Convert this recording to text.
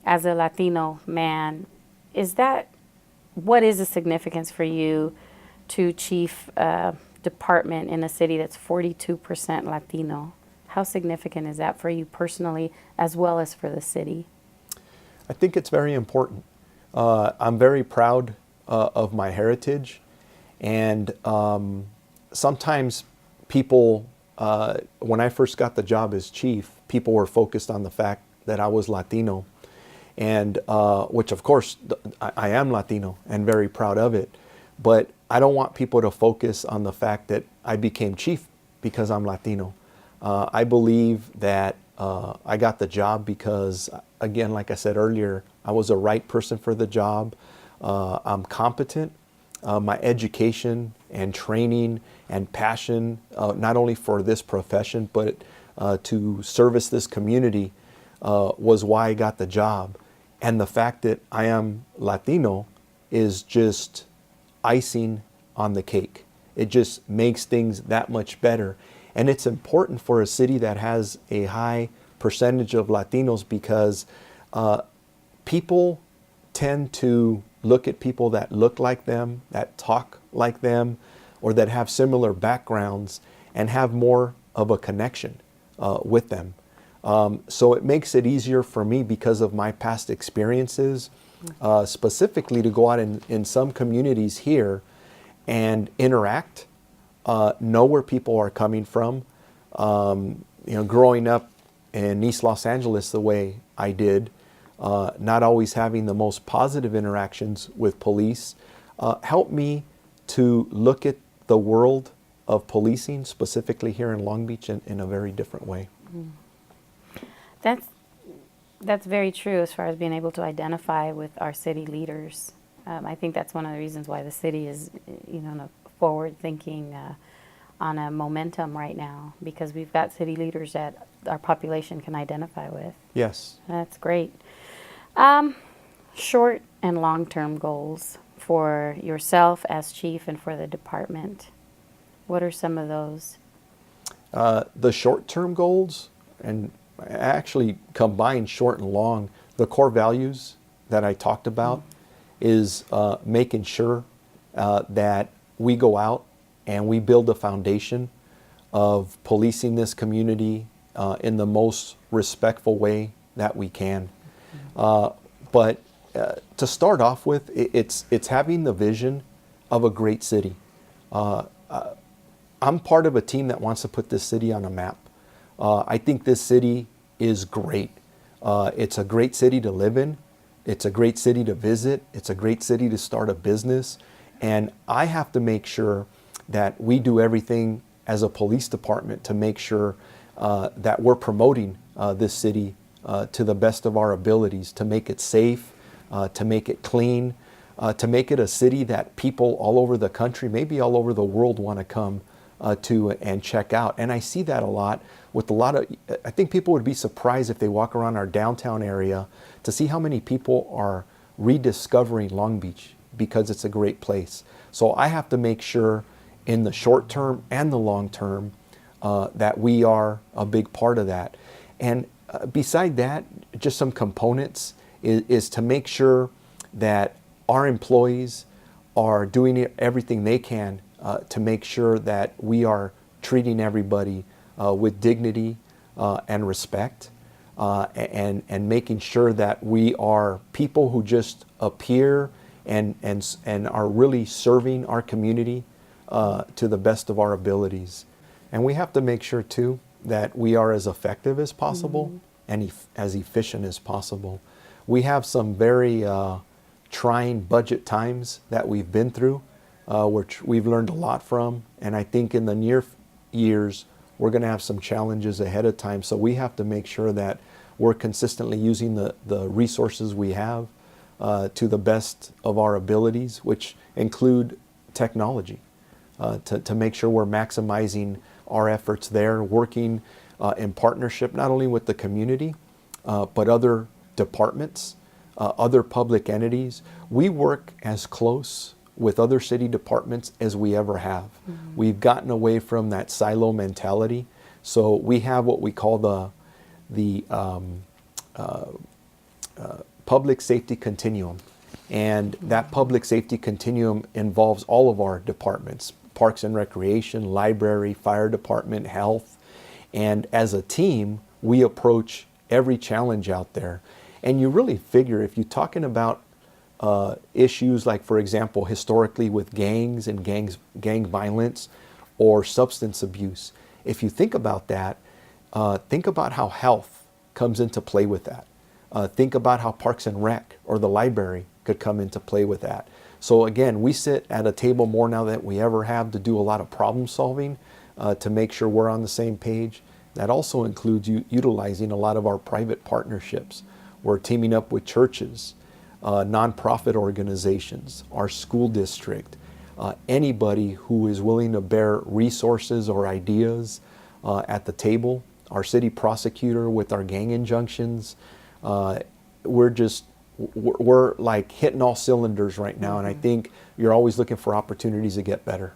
as a Latino man, is that, what is the significance for you to chief department in a city that's 42% Latino? How significant is that for you personally as well as for the city? I think it's very important. I'm very proud of my heritage, and sometimes people, when I first got the job as chief, people were focused on the fact that I was Latino, and which of course I am Latino and very proud of it, but I don't want people to focus on the fact that I became chief because I'm Latino. I believe that I got the job because, again, like I said earlier, I was the right person for the job. I'm competent. My education and training and passion, not only for this profession, but to service this community, was why I got the job. And the fact that I am Latino is just icing on the cake. It just makes things that much better. And it's important for a city that has a high percentage of Latinos because people tend to look at people that look like them, that talk like them, or that have similar backgrounds and have more of a connection with them. So it makes it easier for me because of my past experiences, specifically to go out in some communities here and interact, know where people are coming from. Growing up in East Los Angeles the way I did, not always having the most positive interactions with police, helped me to look at the world of policing, specifically here in Long Beach, in a very different way. That's very true as far as being able to identify with our city leaders. I think that's one of the reasons why the city is, in a forward-thinking, on a momentum right now, because we've got city leaders that our population can identify with. Yes. That's great. Short and long-term goals for yourself as chief and for the department. What are some of those? The short-term goals, and I actually combine short and long, the core values that I talked about is making sure that we go out and we build a foundation of policing this community in the most respectful way that we can. But to start off with, it's having the vision of a great city. I'm part of a team that wants to put this city on a map. I think this city is great. It's a great city to live in. It's a great city to visit. It's a great city to start a business. And I have to make sure that we do everything as a police department to make sure that we're promoting this city to the best of our abilities, to make it safe, to make it clean, to make it a city that people all over the country, maybe all over the world, want to come to and check out. And I see that a lot with I think people would be surprised if they walk around our downtown area to see how many people are rediscovering Long Beach because it's a great place. So I have to make sure in the short term and the long term that we are a big part of that. And beside that, just some components is to make sure that our employees are doing everything they can to make sure that we are treating everybody with dignity and respect, and making sure that we are people who just appear and are really serving our community to the best of our abilities. And we have to make sure too that we are as effective as possible and as efficient as possible. We have some very trying budget times that we've been through, which we've learned a lot from. And I think in the near years, we're going to have some challenges ahead of time. So we have to make sure that we're consistently using the resources we have to the best of our abilities, which include technology, to make sure we're maximizing our efforts there, working in partnership not only with the community, but other departments, other public entities. We work as close with other city departments as we ever have. We've gotten away from that silo mentality. So we have what we call the public safety continuum. And that public safety continuum involves all of our departments, Parks and Recreation, Library, Fire Department, Health. And as a team, we approach every challenge out there. And you really figure if you're talking about issues like, for example, historically with gangs and gang violence or substance abuse, if you think about that, think about how health comes into play with that. Think about how Parks and Rec or the library could come into play with that. So again, we sit at a table more now than we ever have to do a lot of problem solving to make sure we're on the same page. That also includes utilizing a lot of our private partnerships. We're teaming up with churches, nonprofit organizations, our school district, anybody who is willing to bear resources or ideas at the table, our city prosecutor with our gang injunctions. We're like hitting all cylinders right now, and I think you're always looking for opportunities to get better.